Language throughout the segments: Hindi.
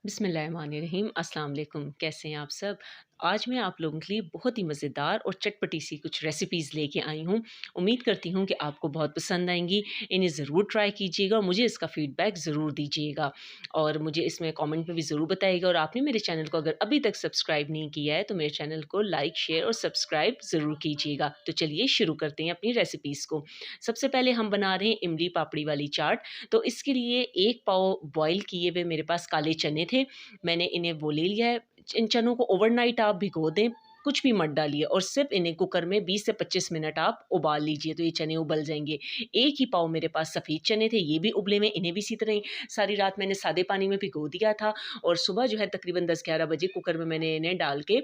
बिस्मिल्लाहिर्रहमानिर्रहीम अस्सलाम वालेकुम। कैसे हैं आप सब? आज मैं आप लोगों के लिए बहुत ही मज़ेदार और चटपटी सी कुछ रेसिपीज़ लेके आई हूँ। उम्मीद करती हूँ कि आपको बहुत पसंद आएँगी। इन्हें ज़रूर ट्राई कीजिएगा और मुझे इसका फ़ीडबैक ज़रूर दीजिएगा और मुझे इसमें कमेंट में भी ज़रूर बताइएगा और आपने मेरे चैनल को अगर अभी तक सब्सक्राइब नहीं किया है तो मेरे चैनल को लाइक, शेयर और सब्सक्राइब ज़रूर कीजिएगा। तो चलिए शुरू करते हैं अपनी रेसिपीज़ को। सबसे पहले हम बना रहे हैं इमली पापड़ी वाली चाट। तो इसके लिए 1 पाव बॉयल किए हुए मेरे पास काले चने थे। मैंने इन्हें वो ले लिया है। इन चनों को ओवरनाइट आप भिगो दें, कुछ भी मत डालिए और सिर्फ़ इन्हें कुकर में 20 से 25 मिनट आप उबाल लीजिए, तो ये चने उबल जाएँगे। 1 ही पाव मेरे पास सफ़ेद चने थे, ये भी उबले हुए, इन्हें भी इसी तरह ही सारी रात मैंने सादे पानी में भिगो दिया था और सुबह जो है तकरीबन 10-11 बजे कुकर में मैंने इन्हें डाल के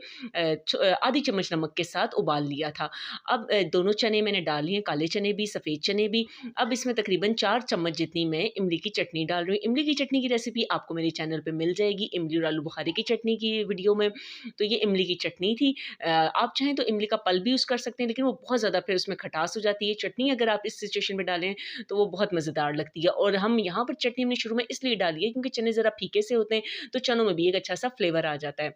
आधी चम्मच नमक के साथ उबाल लिया था। अब दोनों चने मैंने डाल लिए, काले चने भी, सफ़ेद चने भी। अब इसमें तकरीबन 4 चम्मच जितनी मैं इमली की चटनी डाल रही हूँ। इमली की चटनी की रेसिपी आपको मेरे चैनल पे मिल जाएगी, इमली और आलू बुखारे की चटनी की वीडियो में। तो ये इमली की चटनी थी। आप चाहें तो इमली का पल्प भी यूज़ कर सकते हैं, लेकिन वो बहुत ज़्यादा फिर उसमें खटास हो जाती है। चटनी अगर आप इस सिचुएशन में डालें, तो वो बहुत मज़ेदार लगती है और हम यहाँ पर चटनी हमने शुरू में इसलिए डाली है क्योंकि चने ज़रा फीके से होते हैं, तो चनों में भी एक अच्छा-सा फ्लेवर आ जाता है।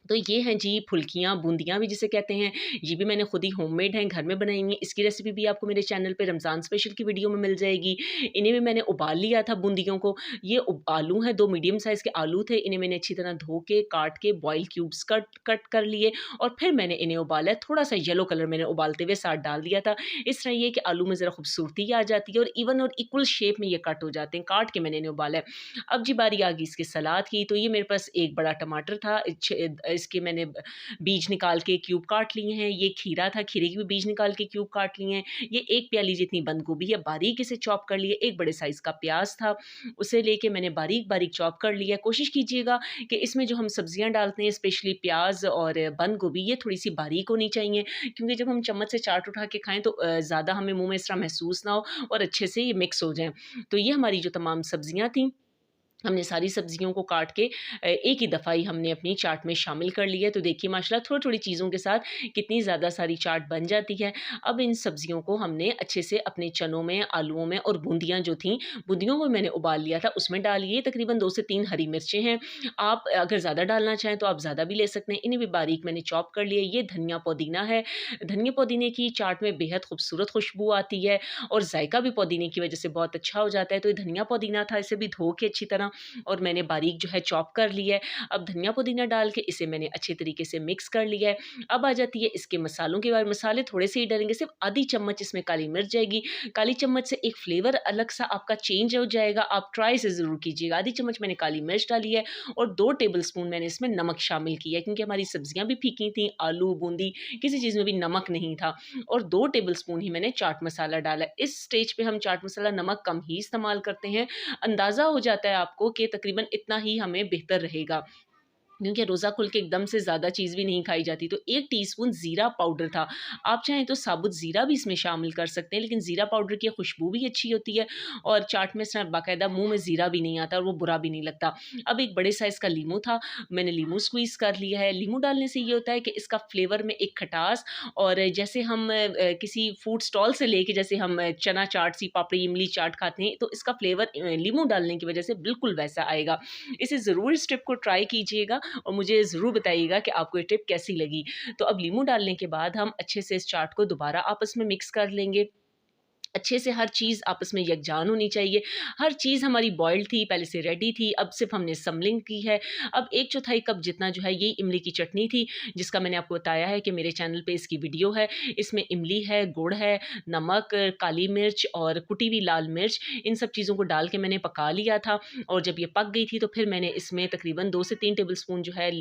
तो ये हैं जी फुल्कियाँ, बूंदियाँ भी जिसे कहते हैं, ये भी मैंने खुद ही होममेड हैं, घर में बनाई हुई हैं। इसकी रेसिपी भी आपको मेरे चैनल पे रमज़ान स्पेशल की वीडियो में मिल जाएगी। इन्हें भी मैंने उबाल लिया था बूंदियों को। ये आलू हैं, 2 मीडियम साइज़ के आलू थे, इन्हें मैंने अच्छी तरह धो के, काट के, बॉयल क्यूब्स कट कट कर लिए और फिर मैंने इन्हें उबाला है। थोड़ा-सा येलो कलर मैंने उबालते हुए साथ डाल दिया था। इस तरह ये है कि आलू में ज़रा खूबसूरती आ जाती है और इवन और इक्वल शेप में ये कट हो जाते हैं, काट के मैंने इन्हें उबाला है। अब जी बारी आ गई इसके सलाद की, तो ये मेरे पास एक बड़ा टमाटर था, इसके मैंने बीज निकाल के क्यूब काट लिए हैं, ये खीरा था, खीरे के भी बीज निकाल के क्यूब काट लिए हैं, ये 1 प्याली जितनी बंद गोभी है, बारीक इसे चॉप कर लिए, एक बड़े साइज़ का प्याज था, उसे लेके मैंने बारीक-बारीक चॉप कर लिया। कोशिश कीजिएगा कि इसमें जो हम सब्जियाँ डालते हैं, स्पेशली प्याज और बंद गोभी, ये थोड़ी-सी बारीक होनी चाहिए, क्योंकि जब हम चम्मच से चाट उठा के खाएँ तो ज़्यादा हमें मुँह में इस तरह महसूस ना हो और अच्छे से ये मिक्स हो जाएँ। तो ये हमारी जो तमाम सब्जियाँ थीं, हमने सारी सब्जियों को काट के एक ही दफ़ा ही हमने अपनी चाट में शामिल कर लिया। तो देखिए माशाल्लाह थोड़ी-थोड़ी चीज़ों के साथ कितनी ज़्यादा सारी चाट बन जाती है। अब इन सब्जियों को हमने अच्छे से अपने चनों में, आलूओं में और बूंदियाँ जो थीं, बूंदियों को मैंने उबाल लिया था, उसमें डालिए। तकरीबन 2 से 3 हरी मिर्चें हैं। आप अगर ज़्यादा डालना चाहें तो आप ज़्यादा भी ले सकते हैं। इन्हें भी बारीक मैंने चॉप कर लिया। ये धनिया पुदीना है। धनिया पुदीने की चाट में बेहद खूबसूरत खुशबू आती है और जायका भी पुदीने की वज़ह से बहुत अच्छा हो जाता है। तो ये धनिया पुदीना था, इसे भी धो के अच्छी तरह और मैंने बारीक जो है चॉप कर लिया है। अब धनिया पुदीना डाल के इसे मैंने अच्छे तरीके से मिक्स कर लिया है। अब आ जाती है इसके मसालों की बारी। मसाले थोड़े से ही डलेंगे, सिर्फ़ आधी चम्मच इसमें काली मिर्च जाएगी। काली चम्मच से एक फ्लेवर अलग-सा आपका चेंज हो जाएगा, आप ट्राई से ज़रूर कीजिएगा। आधी चम्मच मैंने काली मिर्च डाली है और 2 टेबलस्पून मैंने इसमें नमक शामिल किया है क्योंकि हमारी सब्जियाँ भी फीकी थीं, आलू, बूंदी, किसी चीज़ में भी नमक नहीं था और 2 टेबलस्पून ही मैंने चाट मसाला डाला है। इस स्टेज पे हम चाट मसाला नमक कम ही इस्तेमाल करते हैं। अंदाज़ा हो जाता है आपको कि तकरीबन इतना ही हमें बेहतर रहेगा। क्योंकि रोज़ा खोल के एकदम से ज़्यादा चीज़ भी नहीं खाई जाती, तो 1 टीस्पून ज़ीरा पाउडर था। आप चाहें तो साबुत ज़ीरा भी इसमें शामिल कर सकते हैं, लेकिन ज़ीरा पाउडर की खुशबू भी अच्छी होती है और चाट में इस तरह बाकायदा मुँह में ज़ीरा भी नहीं आता और वो बुरा भी नहीं लगता। अब एक बड़े साइज़ का लीमू था, मैंने लीमू स्क्वीज़ कर लिया है। लीमू डालने से ये होता है कि इसका फ्लेवर में एक खटास और जैसे हम किसी फूड स्टॉल से लेके जैसे हम चना चाट, सी पापड़ी, इमली चाट खाते हैं, तो इसका फ्लेवर लीमू डालने की वज़ह से बिल्कुल वैसा आएगा। इसे ज़रूर इस टिप को ट्राई कीजिएगा और मुझे ज़रूर बताइएगा कि आपको ये टिप कैसी लगी। तो अब लीमू डालने के बाद हम अच्छे से इस चाट को दोबारा आपस में मिक्स कर लेंगे। अच्छे से हर चीज़ आपस में यकजान होनी चाहिए। हर चीज़ हमारी बॉइल्ड थी, पहले से रेडी थी, अब सिर्फ़ हमने सम्बलिंग की है। अब 1/4 कप जितना जो है ये इमली की चटनी थी, जिसका मैंने आपको बताया है कि मेरे चैनल पे इसकी वीडियो है। इसमें इमली है, गुड़ है, नमक, काली मिर्च और कुटी हुई लाल मिर्च, इन सब चीज़ों को डाल के मैंने पका लिया था और जब ये पक गई थी तो फिर मैंने इसमें तकरीबन 2 से 3 टेबलस्पून जो है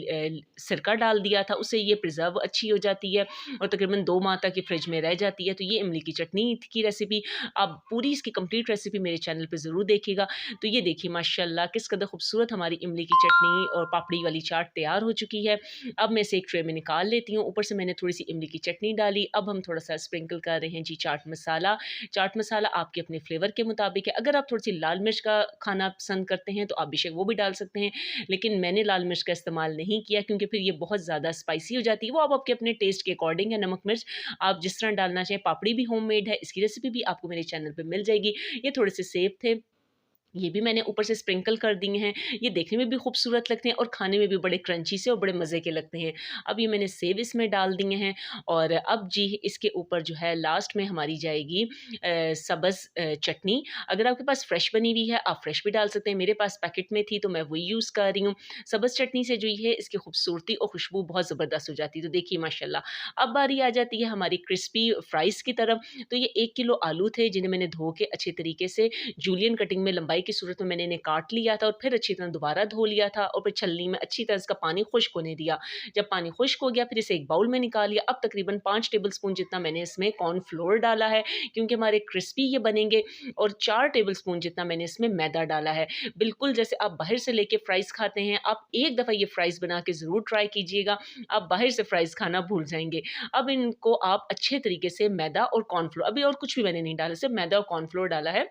सिरका डाल दिया था। उससे ये प्रिज़र्व अच्छी हो जाती है और तकरीबन 2 माह तक ये फ्रिज में रह जाती है। तो ये इमली की चटनी की रेसिपी आप पूरी इसकी कंप्लीट रेसिपी मेरे चैनल पे ज़रूर देखिएगा। तो ये देखिए माशाल्लाह किस कदर खूबसूरत हमारी इमली की चटनी और पापड़ी वाली चाट तैयार हो चुकी है। अब मैं इसे एक ट्रे में निकाल लेती हूँ। ऊपर से मैंने थोड़ी-सी इमली की चटनी डाली। अब हम थोड़ा-सा स्प्रिंकल कर रहे हैं जी चाट मसाला। चाट मसाला आपके अपने फ्लेवर के मुताबिक है। अगर आप थोड़ी-सी लाल मिर्च का खाना पसंद करते हैं तो आप बेशक वो भी डाल सकते हैं। लेकिन मैंने लाल मिर्च का इस्तेमाल नहीं किया क्योंकि फिर ये बहुत ज़्यादा स्पाइसी हो जाती है। वो आप आपके अपने टेस्ट के अकॉर्डिंग है नमक मिर्च आप जिस तरह डालना चाहें। पापड़ी भी होममेड है, इसकी रेसिपी भी आपको मेरे चैनल पे मिल जाएगी। ये थोड़े से सेब थे ये भी मैंने ऊपर से स्प्रिंकल कर दिए हैं। ये देखने में भी खूबसूरत लगते हैं और खाने में भी बड़े क्रंची से और बड़े मज़े के लगते हैं। अब ये मैंने सेव इसमें डाल दिए हैं और अब जी इसके ऊपर जो है लास्ट में हमारी जाएगी सब्ज़ चटनी। अगर आपके पास फ्रेश बनी हुई है, आप फ्रेश भी डाल सकते हैं। मेरे पास पैकेट में थी तो मैं वही यूज़ कर रही हूँ। सब्ज़ चटनी से जो ये है इसकी खूबसूरती और खुशबू बहुत ज़बरदस्त हो जाती है। तो देखिए माशाल्लाह। अब बारी आ जाती है हमारी क्रिस्पी फ्राइज़ की तरफ। तो ये 1 किलो आलू थे जिन्हें मैंने धो के अच्छे तरीके से जूलियन कटिंग में लंबाई की सूरत में मैंने इन्हें काट लिया था और फिर अच्छी तरह दोबारा धो लिया था और फिर छलनी में अच्छी तरह इसका पानी खुश्क होने दिया। जब पानी खुश्क हो गया फिर इसे एक बाउल में निकाल लिया। अब तकरीबन 5 टेबलस्पून जितना मैंने इसमें कॉर्नफ्लोर डाला है क्योंकि हमारे क्रिस्पी ये बनेंगे और 4 टेबलस्पून जितना मैंने इसमें मैदा डाला है। बिल्कुल जैसे आप बाहर से लेके फ्राइज़ खाते हैं, आप एक दफ़ा ये फ्राइज़ बना के ज़रूर ट्राई कीजिएगा, आप बाहर से फ्राइज़ खाना भूल जाएँगे। अब इनको आप अच्छे तरीके से मैदा और कॉर्नफ्लोर अभी और कुछ भी मैंने नहीं डाला, सिर्फ़ मैदा और कॉर्नफ्लोर डाला है।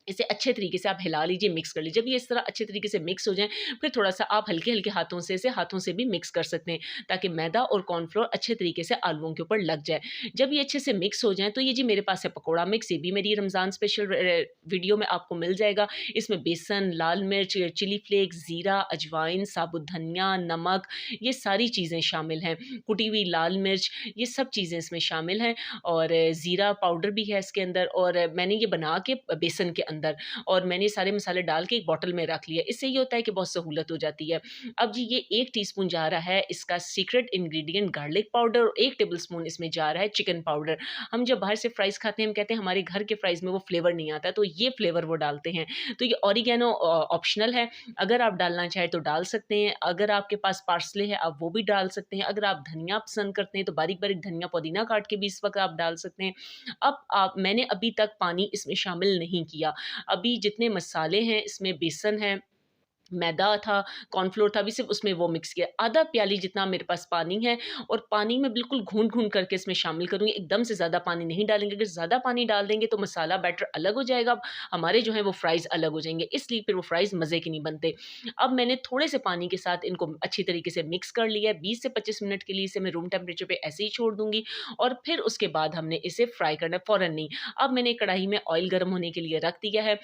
इसे अच्छे तरीके से आप हिला लीजिए, मिक्स कर लीजिए। जब ये इस तरह अच्छे तरीके से मिक्स हो जाएँ, फिर थोड़ा-सा आप हल्के-हल्के हाथों से इसे हाथों से भी मिक्स कर सकते हैं, ताकि मैदा और कॉर्नफ्लोर अच्छे तरीके से आलूओं के ऊपर लग जाए। जब ये अच्छे से मिक्स हो जाएँ, तो ये जी मेरे पास है पकोड़ा मिक्स, ये भी मेरी रमज़ान स्पेशल वीडियो में आपको मिल जाएगा। इसमें बेसन, लाल मिर्च, चिली फ्लेक्स, ज़ीरा, अजवाइन, साबुत धनिया, नमक, ये सारी चीज़ें शामिल हैं। कुटी हुई लाल मिर्च, ये सब चीज़ें इसमें शामिल हैं और ज़ीरा पाउडर भी है इसके अंदर और मैंने ये बना के बेसन के अंदर और मैंने सारे मसाले डाल के एक बॉटल में रख लिया। इससे ये होता है कि बहुत सहूलत हो जाती है। अब जी ये 1 टीस्पून जा रहा है इसका सीक्रेट इंग्रीडिएंट गार्लिक पाउडर और 1 टेबलस्पून इसमें जा रहा है चिकन पाउडर। हम जब बाहर से फ्राइज़ खाते हैं हम कहते हैं हमारे घर के फ्राइज़ में वो फ्लेवर नहीं आता, तो ये फ्लेवर वो डालते हैं। तो ये ऑरिगैनो ऑप्शनल है, अगर आप डालना चाहें तो डाल सकते हैं। अगर आपके पास पार्सले है आप वो भी डाल सकते हैं। अगर आप धनिया पसंद करते हैं तो बारीक-बारीक धनिया पुदीना काट के भी इस वक़्त आप डाल सकते हैं। अब आप मैंने अभी तक पानी इसमें शामिल नहीं किया। अभी जितने मसाले हैं इसमें बेसन है, मैदा था, कॉर्नफ्लोर था, अभी सिर्फ़ उसमें वो मिक्स किया। आधा प्याली जितना मेरे पास पानी है और पानी में बिल्कुल घूँट-घूँट करके इसमें शामिल करूँगी, एकदम से ज़्यादा पानी नहीं डालेंगे, अगर ज़्यादा पानी डाल देंगे तो मसाला बैटर अलग हो जाएगा, हमारे जो हैं वो फ्राइज़ अलग हो जाएँगे, इसलिए फिर वो फ्राइज़ मज़े के नहीं बनते। अब मैंने थोड़े से पानी के साथ इनको अच्छी तरीके से मिक्स कर लिया है, 20 से 25 मिनट के लिए इसे मैं रूम टेम्परेचर पे ऐसे ही छोड़ दूँगी और फिर उसके बाद हमने इसे फ्राई करना है, फ़ौरन नहीं। अब मैंने कढ़ाई में ऑयल गरम होने के लिए रख दिया है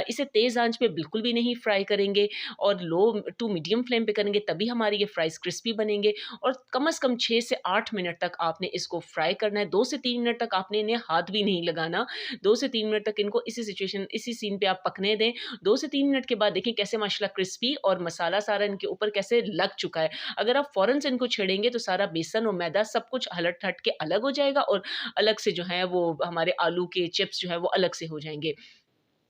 इसे तेज़ आँच पे बिल्कुल भी नहीं फ्राई करेंगे और लो टू मीडियम फ्लेम पे करेंगे तभी हमारे ये फ्राइज़ क्रिस्पी बनेंगे और कम से कम 6 से 8 मिनट तक आपने इसको फ्राई करना है। 2 से 3 मिनट तक आपने इन्हें हाथ भी नहीं लगाना। 2 से 3 मिनट तक इनको इसी सीन पे आप पकने दें। 2 से 3 मिनट के बाद देखें कैसे माशाल्लाह क्रिस्पी और मसाला सारा इनके ऊपर कैसे लग चुका है। अगर आप फ़ौरन से इनको छेड़ेंगे तो सारा बेसन और मैदा सब कुछ हलट-हट के अलग हो जाएगा और अलग से जो है वो हमारे आलू के चिप्स जो हैं वो अलग से हो जाएँगे।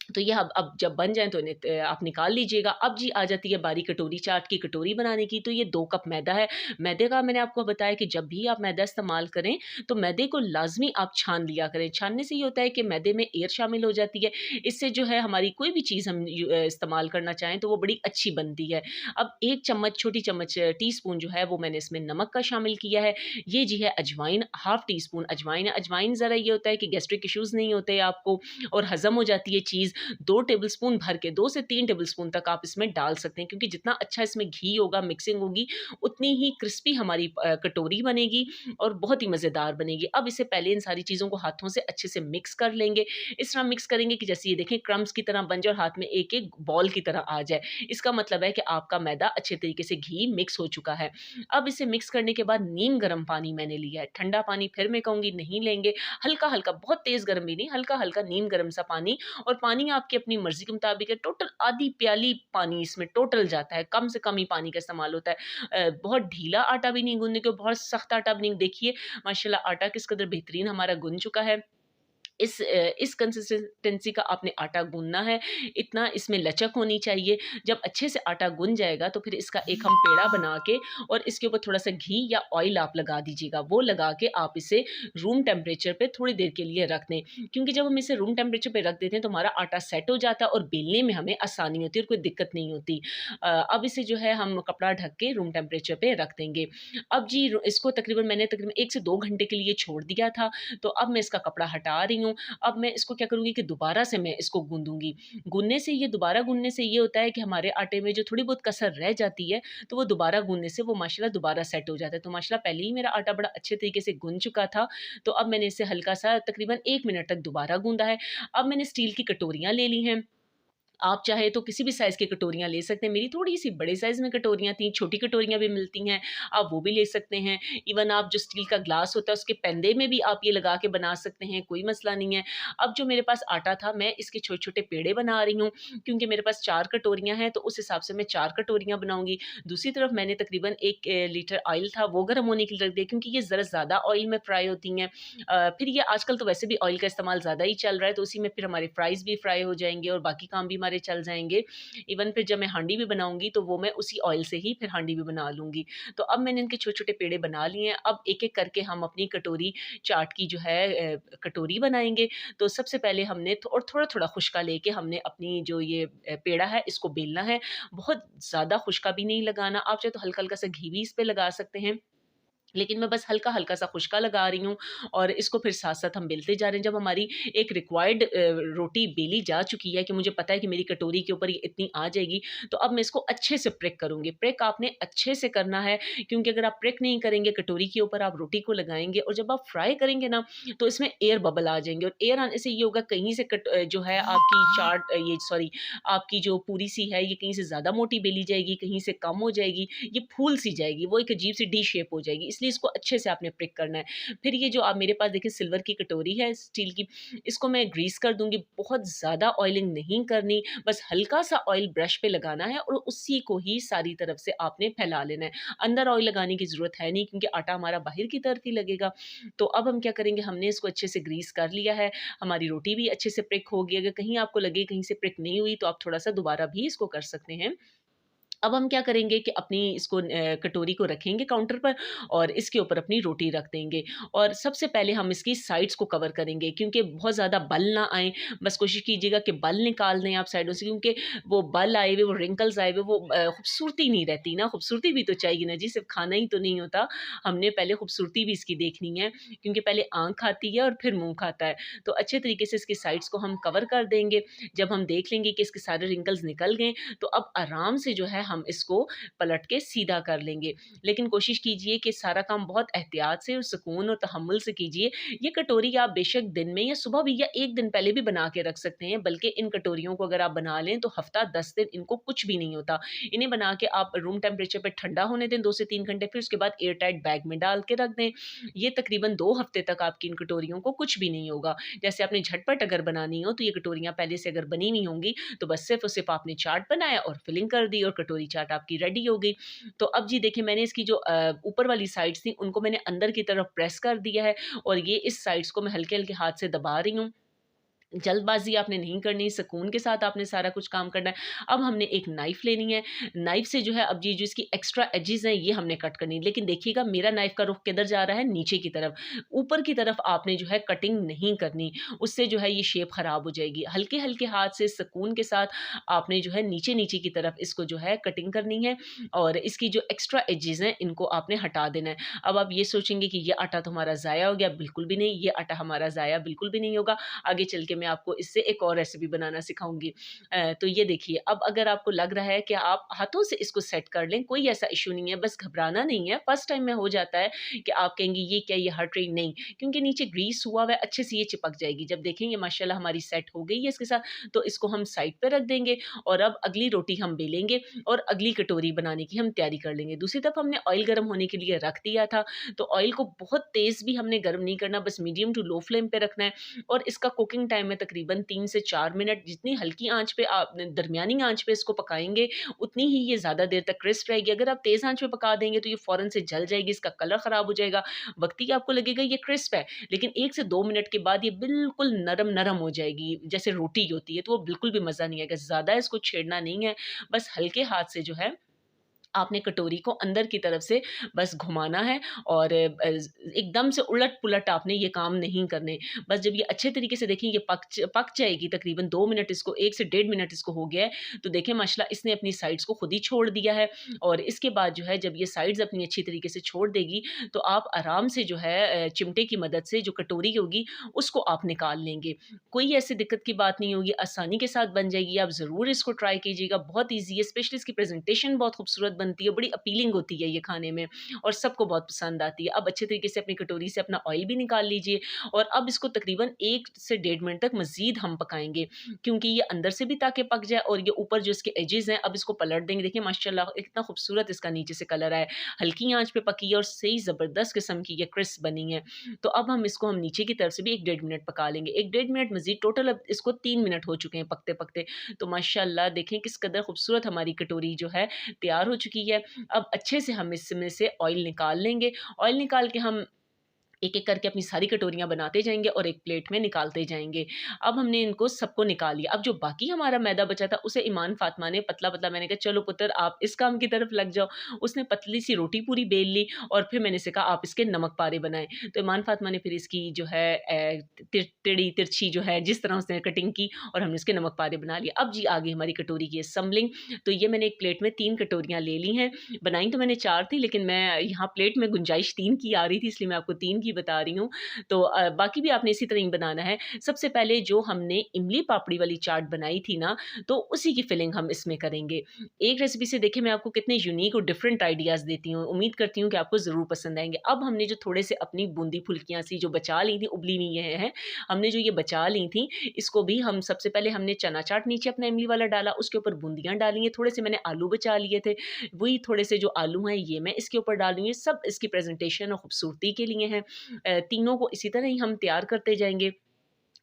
तो ये अब जब बन जाएँ तो इन्हें आप निकाल लीजिएगा। अब जी आ जाती है बारी कटोरी चाट की कटोरी बनाने की, तो ये 2 कप मैदा है। मैदे का मैंने आपको बताया कि जब भी आप मैदा इस्तेमाल करें, तो मैदे को लाज़मी आप छान लिया करें। छानने से ये होता है कि मैदे में एयर शामिल हो जाती है। इससे जो है हमारी कोई भी चीज़ हम इस्तेमाल करना चाहें तो वो बड़ी अच्छी बनती है। अब 1 चम्मच छोटी चम्मच टीस्पून जो है वो मैंने इसमें नमक का शामिल किया है। ये जी है अजवाइन, हाफ़ टीस्पून अजवाइन है। अजवाइन ज़रा ये होता है कि गैस्ट्रिक इश्यूज़ नहीं होते आपको और हज़म हो जाती है चीज़। 2 टेबलस्पून भर के 2 से 3 टेबलस्पून तक आप इसमें डाल सकते हैं क्योंकि जितना अच्छा इसमें घी होगा, मिक्सिंग होगी, उतनी ही क्रिस्पी हमारी कटोरी बनेगी और बहुत ही मज़ेदार बनेगी। अब इसे पहले इन सारी चीज़ों को हाथों से अच्छे से मिक्स कर लेंगे। इस तरह मिक्स करेंगे कि जैसे ये देखें क्रम्ब्स की तरह बन जाए और हाथ में एक-एक बॉल की तरह आ जाए। इसका मतलब है कि आपका मैदा अच्छे तरीके से घी मिक्स हो चुका है। अब इसे मिक्स करने के बाद नीम गर्म पानी मैंने लिया है। ठंडा पानी फिर मैं कहूँगी नहीं लेंगे, हल्का-हल्का बहुत तेज़ गर्म भी नहीं, हल्का-हल्का नीम गर्म सा पानी और पानी आपकी अपनी मर्ज़ी के मुताबिक है, टोटल आधी प्याली पानी इसमें टोटल जाता है, कम से कम ही पानी का इस्तेमाल होता है। बहुत ढीला आटा भी नहीं गूँथने को, बहुत सख्त आटा भी नहीं देखिए माशाल्लाह आटा किस कदर बेहतरीन हमारा गुन चुका है। इस कंसिस्टेंसी का आपने आटा गूँथना है, इतना इसमें लचक होनी चाहिए। जब अच्छे से आटा गुन जाएगा तो फिर इसका एक हम पेड़ा बना के और इसके ऊपर थोड़ा-सा घी या ऑयल आप लगा दीजिएगा। वो लगा के आप इसे रूम टेम्परेचर पे थोड़ी देर के लिए रख दें। क्योंकि जब हम इसे रूम टेम्परेचर पे रख देते हैं तो हमारा आटा सेट हो जाता है और बेलने में हमें आसानी होती है और कोई दिक्कत नहीं होती। अब इसे जो है हम कपड़ा ढक के रूम टेम्परेचर पे रख देंगे। अब जी इसको मैंने तकरीबन 1 से 2 घंटे के लिए छोड़ दिया था, तो अब मैं इसका कपड़ा हटा रही हूँ। अब मैं इसको क्या करूँगी कि दोबारा से मैं इसको गूँधूँगी। दोबारा गूँधने से ये होता है कि हमारे आटे में जो थोड़ी बहुत कसर रह जाती है, तो वो दोबारा गूँधने से वो माशाल्लाह दोबारा सेट हो जाता है। तो माशाल्लाह पहले ही मेरा आटा बड़ा अच्छे तरीके से गुन चुका था, तो अब मैंने इसे हल्का-सा तकरीबन 1 मिनट तक दोबारा गूँधा है। अब मैंने स्टील की कटोरियाँ ले ली हैं। आप चाहे तो किसी भी साइज़ की कटोरियाँ ले सकते हैं। मेरी थोड़ी-सी बड़े साइज़ में कटोरियाँ थी, छोटी कटोरियाँ भी मिलती हैं, आप वो भी ले सकते हैं। इवन आप जो स्टील का ग्लास होता है उसके पेंदे में भी आप ये लगा के बना सकते हैं, कोई मसला नहीं है। अब जो मेरे पास आटा था मैं इसके छोटे-छोटे पेड़े बना रही हूँ, क्योंकि मेरे पास 4 कटोरियाँ हैं तो उस हिसाब से मैं 4 कटोरियाँ बनाऊँगी। दूसरी तरफ मैंने तकरीबन 1 लीटर ऑयल था वो गरम होने के लिए रख दिया, क्योंकि ये ज़रा ज़्यादा ऑयल में फ्राई होती हैं। फिर ये आजकल तो वैसे भी ऑयल का इस्तेमाल ज़्यादा ही चल रहा है, तो उसी में फिर हमारे फ्राइज़ भी फ्राई हो जाएँगे और बाकी काम भी हमारे चल जाएँगे। इवन फिर जब मैं हांडी भी बनाऊँगी तो वो मैं उसी ऑयल से ही फिर हांडी भी बना लूँगी। तो अब मैंने इनके छोटे-छोटे पेड़े बना लिए हैं, अब एक-एक करके हम अपनी कटोरी चाट की जो है कटोरी बनाएँगे। तो सबसे पहले हमने और थोड़ा-थोड़ा खुशका लेके हमने अपनी जो ये पेड़ा है इसको बेलना है। बहुत ज़्यादा खुशका भी नहीं लगाना, आप चाहे तो हल्का-हल्का सा घी भी इस पे लगा सकते हैं। लेकिन मैं बस हल्का-हल्का सा खुशका लगा रही हूँ और इसको फिर साथ-साथ हम बेलते जा रहे हैं। जब हमारी एक रिक्वायर्ड रोटी बेली जा चुकी है कि मुझे पता है कि मेरी कटोरी के ऊपर ये इतनी आ जाएगी, तो अब मैं इसको अच्छे से प्रेक करूँगी। प्रेक आपने अच्छे से करना है, क्योंकि अगर आप प्रेक नहीं करेंगे कटोरी के ऊपर, आप रोटी को लगाएँगे और जब आप फ्राई करेंगे ना, तो इसमें एयर बबल आ जाएँगे और एयर आने से ये होगा कहीं से जो है आपकी ये सॉरी आपकी जो पूरी सी है ये कहीं से ज़्यादा मोटी बेली जाएगी, कहीं से कम हो जाएगी, ये फूल-सी जाएगी, वो एक अजीब-सी डी शेप हो जाएगी। इसलिए इसको अच्छे से आपने प्रिक करना है। फिर ये जो आप मेरे पास देखिए सिल्वर की कटोरी है स्टील की, इसको मैं ग्रीस कर दूँगी, बहुत ज़्यादा ऑयलिंग नहीं करनी, बस हल्का-सा ऑयल ब्रश पे लगाना है और उसी को ही सारी तरफ से आपने फैला लेना है। अंदर ऑयल लगाने की ज़रूरत है नहीं, क्योंकि आटा हमारा बाहर की तरफ ही लगेगा। तो अब हम क्या करेंगे, हमने इसको अच्छे से ग्रीस कर लिया है, हमारी रोटी भी अच्छे से प्रिक होगी। अगर कहीं आपको लगे कहीं से प्रिक नहीं हुई, तो आप थोड़ा-सा दोबारा भी इसको कर सकते हैं। अब हम क्या करेंगे कि अपनी इसको कटोरी को रखेंगे काउंटर पर और इसके ऊपर अपनी रोटी रख देंगे और सबसे पहले हम इसकी साइड्स को कवर करेंगे, क्योंकि बहुत ज़्यादा बल ना आए। बस कोशिश कीजिएगा कि बल निकाल दें आप साइडों से, क्योंकि वो बल आए हुए, वो रिंकल्स आए हुए, वो खूबसूरती नहीं रहती ना, खूबसूरती भी तो चाहिए ना जी, सिर्फ खाना ही तो नहीं होता। हमने पहले खूबसूरती भी इसकी देखनी है, क्योंकि पहले आँख खाती है और फिर मुँह खाता है। तो अच्छे तरीके से इसकी साइड्स को हम कवर कर देंगे। जब हम देख लेंगे कि इसके सारे रिंकल्स निकल गए, तो अब आराम से जो है हम इसको पलट के सीधा कर लेंगे। लेकिन कोशिश कीजिए कि सारा काम बहुत एहतियात से और सुकून और तहम्मुल से कीजिए। ये कटोरी आप बेशक दिन में या सुबह भी या 1 दिन पहले भी बना के रख सकते हैं, बल्कि इन कटोरियों को अगर आप बना लें तो हफ़्ता 10 दिन इनको कुछ भी नहीं होता। इन्हें बना के आप रूम टेम्परेचर पे ठंडा होने दें 2 से 3 घंटे, फिर उसके बाद एयर टाइट बैग में डाल के रख दें। ये तकरीबन 2 हफ़्ते तक आपकी इन कटोरियों को कुछ भी नहीं होगा। जैसे आपने झटपट अगर बनानी हो तो ये कटोरियाँ पहले से अगर बनी हुई होंगी, तो बस सिर्फ़ और सिर्फ़ आपने चाट बनाया और फिलिंग कर दी और कटोरी चाट आपकी रेडी हो गई। तो अब जी देखिए, मैंने इसकी जो ऊपर वाली साइड्स थी उनको मैंने अंदर की तरफ प्रेस कर दिया है और ये इस साइड्स को मैं हल्के-हल्के हाथ से दबा रही हूँ। जल्दबाज़ी आपने नहीं करनी, सुकून के साथ आपने सारा कुछ काम करना है। अब हमने एक नाइफ़ लेनी है, नाइफ़ से जो है अब ये जो इसकी एक्स्ट्रा एजेस हैं ये हमने कट करनी है। लेकिन देखिएगा मेरा नाइफ़ का रुख किधर जा रहा है, नीचे की तरफ। ऊपर की तरफ आपने जो है कटिंग नहीं करनी, उससे जो है ये शेप ख़राब हो जाएगी। हल्के-हल्के हाथ से सुकून के साथ आपने जो है नीचे-नीचे की तरफ इसको जो है कटिंग करनी है और इसकी जो एक्स्ट्रा एजेस हैं इनको आपने हटा देना है। अब आप ये सोचेंगे कि ये आटा तो हमारा ज़ाया हो गया, बिल्कुल भी नहीं, ये आटा हमारा ज़ाया बिल्कुल भी नहीं होगा। आगे चल के मैं आपको इससे एक और रेसिपी बनाना सिखाऊँगी। तो ये देखिए, अब अगर आपको लग रहा है कि आप हाथों से इसको सेट कर लें, कोई ऐसा इश्यू नहीं है, बस घबराना नहीं है। फर्स्ट टाइम में हो जाता है कि आप कहेंगी ये क्या, ये हट रही नहीं, क्योंकि नीचे ग्रीस हुआ हुआ है, अच्छे से ये चिपक जाएगी। जब देखेंगे माशाल्लाह हमारी सेट हो गई है इसके साथ, तो इसको हम साइड पे रख देंगे और अब अगली रोटी हम बेलेंगे और अगली कटोरी बनाने की हम तैयारी कर लेंगे। दूसरी तरफ हमने ऑयल गरम होने के लिए रख दिया था, तो ऑयल को बहुत तेज़ भी हमने गरम नहीं करना, बस मीडियम टू लो फ्लेम पे रखना है और इसका कुकिंग टाइम है तकरीबन 3 से 4 मिनट। जितनी हल्की आँच पे आप दरमियानी आँच पे इसको पकाएँगे, उतनी ही ये ज़्यादा देर तक क्रिस्प रहेगी। अगर आप तेज़ आँच पे पका देंगे तो ये फ़ौरन से जल जाएगी, इसका कलर ख़राब हो जाएगा। वक़्ती आपको लगेगा ये क्रिस्प है, लेकिन 1 से 2 मिनट के बाद ये बिल्कुल नरम-नरम हो जाएगी, जैसे रोटी होती है, तो वो बिल्कुल भी मज़ा नहीं आएगा। ज़्यादा इसको छेड़ना नहीं है, बस हल्के हाथ से जो है आपने कटोरी को अंदर की तरफ से बस घुमाना है और एकदम से उलट-पुलट आपने ये काम नहीं करने। बस जब ये अच्छे तरीके से देखें ये पक जाएगी, तकरीबन 2 मिनट इसको 1 से डेढ़ मिनट इसको हो गया है, तो देखें माशाल्लाह इसने अपनी साइड्स को खुद ही छोड़ दिया है और इसके बाद जो है जब ये साइड्स अपनी अच्छी तरीके से छोड़ देगी, तो आप आराम से जो है चिमटे की मदद से जो कटोरी होगी उसको आप निकाल लेंगे। कोई ऐसी दिक्कत की बात नहीं होगी, आसानी के साथ बन जाएगी। आप ज़रूर इसको ट्राई कीजिएगा, बहुत ईज़ी है, स्पेशली इसकी प्रेज़ेंटेशन बहुत खूबसूरत बनती है, बड़ी अपीलिंग होती है ये खाने में और सबको बहुत पसंद आती है। अब अच्छे तरीके से अपनी कटोरी से अपना ऑयल भी निकाल लीजिए और अब इसको तकरीबन 1 से डेढ़ मिनट तक मज़ीद हम पकाएँगे, क्योंकि ये अंदर से भी ताकि पक जाए और ये ऊपर जो इसके एजेज़ हैं, अब इसको पलट देंगे। देखिए माशाल्लाह कितना खूबसूरत इसका नीचे से कलर आया है। हल्की आँच पे पकी है और सही ज़बरदस्त किस्म की ये क्रिस्प बनी है। तो अब हम इसको नीचे की तरफ से भी 1 डेढ़ मिनट पका लेंगे। 1 डेढ़ मिनट मज़ीद, टोटल अब इसको 3 मिनट हो चुके हैं पकते-पकते। तो माशाल्लाह देखें किस कदर खूबसूरत हमारी कटोरी जो है तैयार हो चुकी है। अब अच्छे से हम इसमें से ऑयल निकाल लेंगे। ऑयल निकाल के हम एक-एक करके अपनी सारी कटोरियाँ बनाते जाएँगे और एक प्लेट में निकालते जाएँगे। अब हमने इनको सबको निकाल लिया। अब जो बाकी हमारा मैदा बचा था उसे ईमान फ़ातिमा ने पतला-पतला, मैंने कहा चलो पुत्र आप इस काम की तरफ लग जाओ। उसने पतली-सी रोटी पूरी बेल ली और फिर मैंने इसे कहा आप इसके नमक पारे बनाएँ। तो ईमान फ़ातिमा ने फिर इसकी जो है टेढ़ी तिरछी जो है जिस तरह उसने कटिंग की और हमने इसके नमक पारे बना लिए। अब जी आ गई हमारी कटोरी की असेंबलिंग। तो ये मैंने एक प्लेट में 3 कटोरियाँ ले ली हैं। बनाई तो मैंने 4 थी, लेकिन मैं यहाँ प्लेट में गुंजाइश 3 की आ रही थी, इसलिए मैं आपको 3 की बता रही हूँ। तो बाकी भी आपने इसी तरह ही बनाना है। सबसे पहले जो हमने इमली पापड़ी वाली चाट बनाई थी ना, तो उसी की फिलिंग हम इसमें करेंगे। एक रेसिपी से देखिए मैं आपको कितने यूनिक और डिफरेंट आइडियाज़ देती हूँ। उम्मीद करती हूँ कि आपको ज़रूर पसंद आएँगे। अब हमने जो थोड़े से अपनी बूंदी फुल्कियाँ सी जो बचा ली थी, उबली हुई हैं, हमने जो ये बचा ली थी, इसको भी हम सबसे पहले हमने चना चाट नीचे अपना इमली वाला डाला, उसके ऊपर बूंदियाँ डाली हैं, थोड़े से मैंने आलू बचा लिए थे, वही थोड़े से जो आलू हैं ये मैं इसके ऊपर डाल रही हूँ। सब इसकी प्रेज़ेंटेशन और खूबसूरती के लिए हैं। तीनों को इसी तरह ही हम तैयार करते जाएँगे।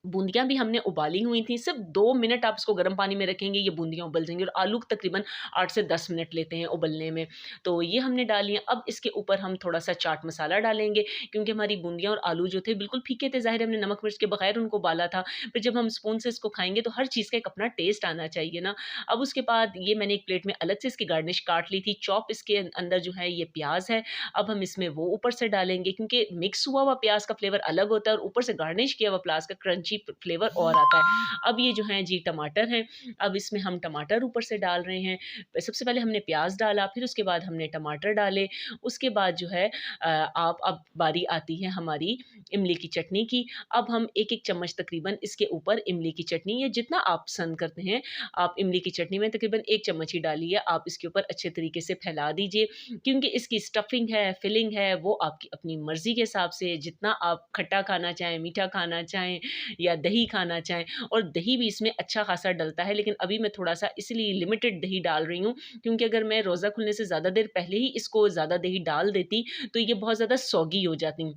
बूंदियाँ भी हमने उबाली हुई थी, सिर्फ़ 2 मिनट आप इसको गर्म पानी में रखेंगे, ये बूंदियाँ उबल जाएँगी और आलू तकरीबन 8 से 10 मिनट लेते हैं उबलने में। तो ये हमने डाली हैं। अब इसके ऊपर हम थोड़ा-सा चाट मसाला डालेंगे, क्योंकि हमारी बूंदियाँ और आलू जो थे बिल्कुल फीके थे, ज़ाहिर है हमने नमक मिर्च के बगैर उनको उबाला था। फिर जब हम स्पून से इसको खाएँगे तो हर चीज़ का एक अपना टेस्ट आना चाहिए ना। अब उसके बाद ये मैंने एक प्लेट में अलग से इसकी गार्निश काट ली थी, चॉप इसके अंदर जो है ये प्याज़ है। अब हम इसमें वो ऊपर से डालेंगे, क्योंकि मिक्स हुआ हुआ प्याज़ का फ्लेवर अलग होता है और ऊपर से गार्निश किया हुआ प्याज़ का क्रंची फ्लेवर और आता है। अब ये जो हैं जी टमाटर हैं, अब इसमें हम टमाटर ऊपर से डाल रहे हैं। सबसे पहले हमने प्याज़ डाला, फिर उसके बाद हमने टमाटर डाले, उसके बाद जो है आप अब बारी आती है हमारी इमली की चटनी की। अब हम 1-1 चम्मच तकरीबन इसके ऊपर इमली की चटनी, या जितना आप पसंद करते हैं, आप इमली की चटनी में तकरीबन 1 चम्मच ही डालिए, आप इसके ऊपर अच्छे तरीके से फैला दीजिए, क्योंकि इसकी स्टफिंग है, फिलिंग है, वो आपकी अपनी मर्ज़ी के हिसाब से जितना आप खट्टा खाना चाहें, मीठा खाना चाहें या दही खाना चाहें, और दही भी इसमें अच्छा खासा डलता है, लेकिन अभी मैं थोड़ा-सा इसलिए लिमिटेड दही डाल रही हूँ, क्योंकि अगर मैं रोज़ा खुलने से ज़्यादा देर पहले ही इसको ज़्यादा दही डाल देती, तो ये बहुत ज़्यादा सौगी हो जाती।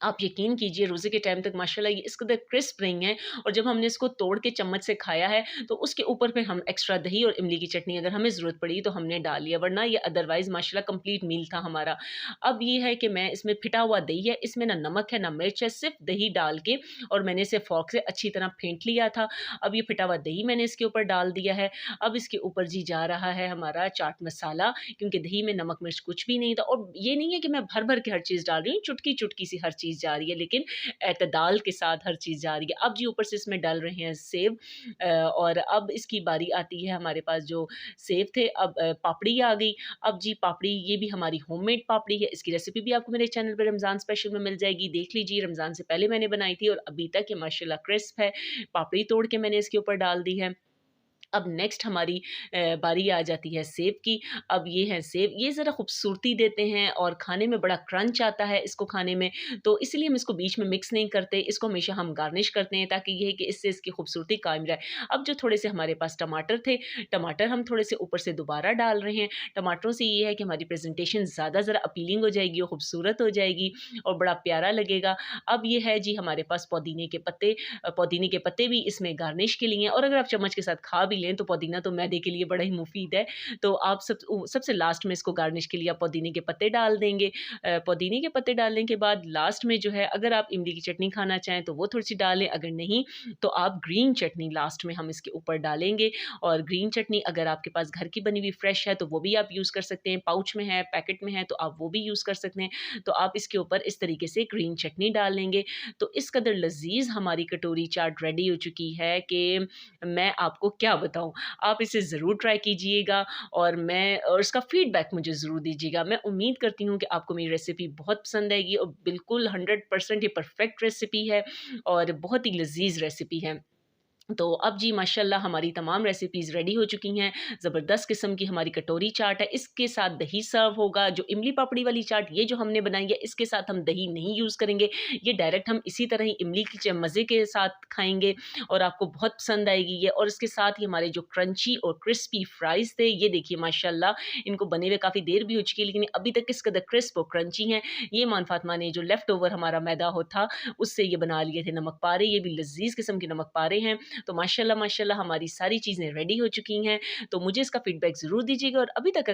आप यकीन कीजिए रोज़े के टाइम तक माशाल्लाह ये इस कदर क्रिस्प रही हैं, और जब हमने इसको तोड़ के चम्मच से खाया है, तो उसके ऊपर फिर हम एक्स्ट्रा दही और इमली की चटनी अगर हमें ज़रूरत पड़ी तो हमने डाल लिया, वरना ये अदरवाइज़ माशाल्लाह कंप्लीट मील था हमारा। अब ये है कि मैं इसमें फिटा हुआ दही है, इसमें ना नमक है ना मिर्च है, सिर्फ़ दही डाल के और मैंने इसे फ़ॉर्क से अच्छी तरह फेंट लिया था। अब ये फिटा हुआ दही मैंने इसके ऊपर डाल दिया है। अब इसके ऊपर जी जा रहा है हमारा चाट मसाला, क्योंकि दही में नमक मिर्च कुछ भी नहीं था, और ये नहीं है कि मैं भर-भर के हर चीज़ डाल रही हूँ, चुटकी-चुटकी सी हर चीज़ जा रही है, लेकिन एतदाल के साथ हर चीज़ जा रही है। अब जी ऊपर से इसमें डल रहे हैं सेव, और अब इसकी बारी आती है हमारे पास जो सेव थे, अब पापड़ी आ गई। अब जी पापड़ी ये भी हमारी होममेड पापड़ी है, इसकी रेसिपी भी आपको मेरे चैनल पे रमज़ान स्पेशल में मिल जाएगी, देख लीजिए। रमज़ान से पहले मैंने बनाई थी और अभी तक ये माशाल्लाह क्रिस्प है। पापड़ी तोड़ के मैंने इसके ऊपर डाल दी है। अब नेक्स्ट हमारी बारी आ जाती है सेव की। अब ये हैं सेव, ये ज़रा खूबसूरती देते हैं और खाने में बड़ा क्रंच आता है इसको खाने में, तो इसलिए हम इसको बीच में मिक्स नहीं करते, इसको हमेशा हम गार्निश करते हैं, ताकि ये है कि इससे इसकी खूबसूरती कायम रहे। अब जो थोड़े से हमारे पास टमाटर थे, टमाटर हम थोड़े से ऊपर से दोबारा डाल रहे हैं। टमाटरों से ये है कि हमारी प्रेज़ेंटेशन ज़्यादा ज़रा अपीलिंग हो जाएगी और खूबसूरत हो जाएगी और बड़ा प्यारा लगेगा। अब ये है जी हमारे पास पुदीने के पत्ते, पुदीने के पत्ते भी इसमें गार्निश के लिए हैं, और अगर आप चम्मच के साथ खा भी लें तो पुदीना तो मैदे के लिए बड़ा ही मुफ़ीद है। तो आप सबसे लास्ट में इसको गार्निश के लिए आप पुदीने के पत्ते डाल देंगे। पुदीने के पत्ते डालने के बाद लास्ट में जो है, अगर आप इमली की चटनी खाना चाहें तो वो थोड़ी-सी डालें, अगर नहीं तो आप ग्रीन चटनी लास्ट में हम इसके ऊपर डालेंगे, और ग्रीन चटनी अगर आपके पास घर की बनी हुई फ्रेश है तो वो भी आप यूज़ कर सकते हैं, पाउच में है, पैकेट में है तो आप वो भी यूज़ कर सकते हैं। तो आप इसके ऊपर इस तरीके से ग्रीन चटनी डाल लेंगे। तो इस कदर लज़ीज़ हमारी कटोरी चाट रेडी हो चुकी है कि मैं आपको क्या बताऊँ। आप इसे ज़रूर ट्राई कीजिएगा, और इसका फ़ीडबैक मुझे ज़रूर दीजिएगा। मैं उम्मीद करती हूँ कि आपको मेरी रेसिपी बहुत पसंद आएगी, और बिल्कुल 100% ये परफ़ेक्ट रेसिपी है और बहुत ही लज़ीज़ रेसिपी है। तो अब जी माशाल्लाह हमारी तमाम रेसिपीज़ रेडी हो चुकी हैं। ज़बरदस्त किस्म की हमारी कटोरी चाट है। इसके साथ दही सर्व होगा। जो इमली पापड़ी वाली चाट ये जो हमने बनाई है, इसके साथ हम दही नहीं यूज़ करेंगे। ये डायरेक्ट हम इसी तरह ही इमली की मज़े के साथ खाएँगे और आपको बहुत पसंद आएगी ये। और इसके साथ ही हमारे जो क्रंची और क्रिस्पी फ्राइज़ थे, ये देखिए माशाल्लाह इनको बने हुए काफ़ी देर भी हो चुकी है, लेकिन अभी तक इस कदर क्रिस्प और क्रंची हैं। ये मान फ़ातिमा ने जो लेफ्ट ओवर हमारा मैदा हो था, उससे ये बना लिए थे नमक पारे। ये भी लज़ीज़ किस्म के नमक पारे हैं। तो माशाल्लाह माशाल्लाह हमारी सारी चीज़ें रेडी हो चुकी हैं। तो मुझे इसका फीडबैक ज़रूर दीजिएगा और अभी तक अगर